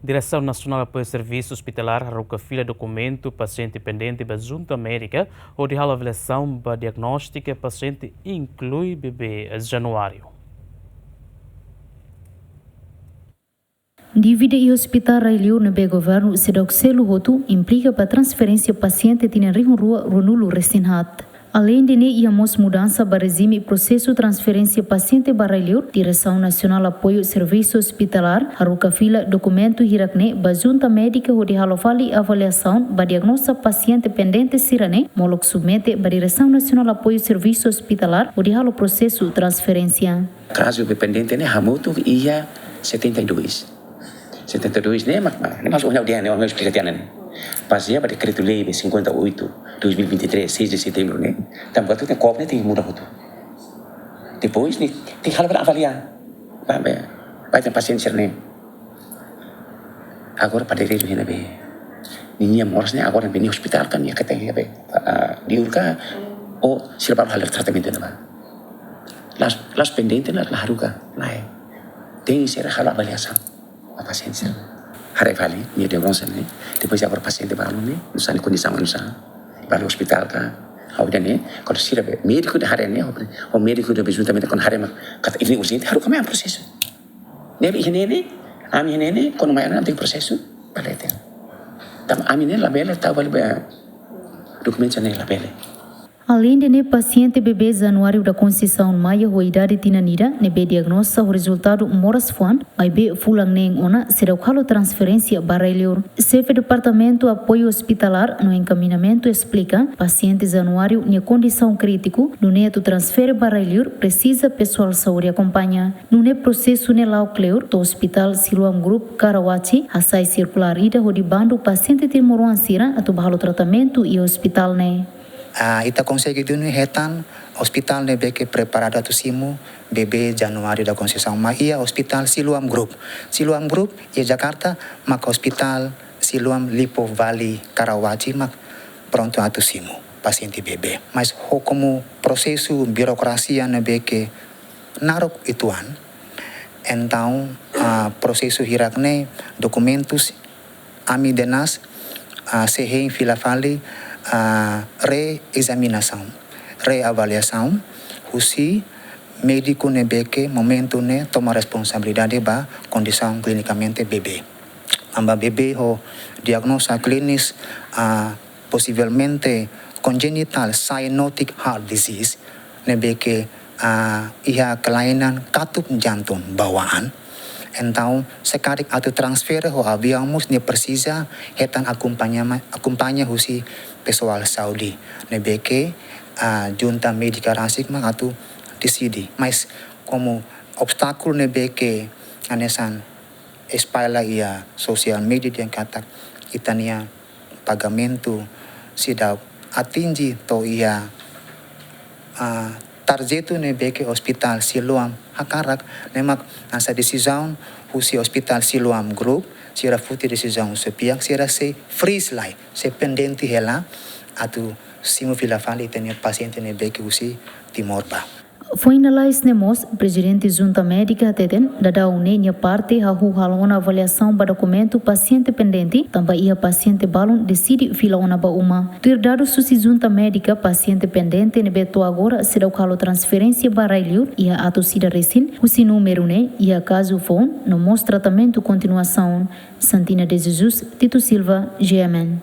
Direção Nacional para o Serviço Hospitalar arroca fila documento paciente pendente da Junta Médica ou de avaliação para diagnóstica paciente inclui bebê em januário. Dívida e hospital Railio no governo se dá selo roto implica para transferência paciente tinha rua Ronulo Restinhat. Além de íamos mudança para regime processo transferência paciente para Railio, Direção Nacional Apoio Serviço Hospitalar arroca fila documento hirakne ba Junta Médica ou de halovali avaliação para diagnóstica paciente pendente sirane molok submete para Direção Nacional Apoio Serviço Hospitalar ou de halo processo transferência. Caso pendente né hamutu ia 72 né mas olha o dia né o meu explicativo né passia para decreto lei 58 2023 6 de setembro né também tu tem cópia tem muda tudo depois né tem que avaliar vai ter paciente né agora para direito né be ninha moras né agora vem hospital kan ya kata ya be diurka ou se para fazer tratamento né las pendentes las haruka lá tem que ser avaliação a paciente hari vali ni de bronze né depois agora paciente balu né não sabe condição não sabe para o hospital ka audan né quando se rebe médico de hari né o médico de juntamente com hari kata ini urgente haru kami processo né bi né ami né quando mais não tem processo para ter tam ami né labela tá vale documento né labela. Além de paciente bebê januário da Conceição Maia a idade tinanira nebe diagnóstico o resultado moras fuan mas be fulang neng ona será o transferência para Railio. Chefe departamento apoio hospitalar no encaminhamento explica paciente januário em condição crítico no neto transfere para Railio precisa pessoal saúde acompanha no processo ne lau cleur do hospital Siloam Group Karawaci a sai circular ida ho di bando paciente timoruan sira atau bahalo tratamento e hospital ne. Ita consegue duni hetan hospital ne beke preparado tu simu bebê Januário da Conceição Maia hospital Siloam Group e Jakarta mak hospital Siloam Lipo Valley Karawaci mak pronto atu simu paciente bebê mas como processo birokrasia ne beke narok ituan então processo hirakne documentos ami denas sehem filafali reexaminação, reavaliação, usi médico nebeke momento ne toma responsabilidade ba condição clinicamente bebê. Amba bebê ho diagnosa klinis possivelmente congenital cyanotic heart disease nebeke ia kelainan katup jantung bawaan. Então, sekarang atau transfer ho aviamos ne precisa hetan acompanha husi pessoal saúde nebeke junta médica rasik mak atu decide mas como obstáculo nebeke anesan espalha ia social media yang kata itania pagamento sida atingi to ia tarjeto nebeke hospital Siloam hakarak nemak asa decisão husi hospital Siloam Group sira futi decisão sepiak sira se freeze lai se pendente hela atu simu filafali tenia paciente nebeke husi timorba. Finalize nemos presidente Junta Médica teten dada une parte hahu halona avaliação para documento paciente pendente também ia paciente balon decide filona ba uma ter dado susi Junta Médica paciente pendente ne beto agora será o calo transferência para Railio ia ato sida resin usi número ne ia caso phone no mostra tratamento continuação Santina de Jesus Tito Silva GMN.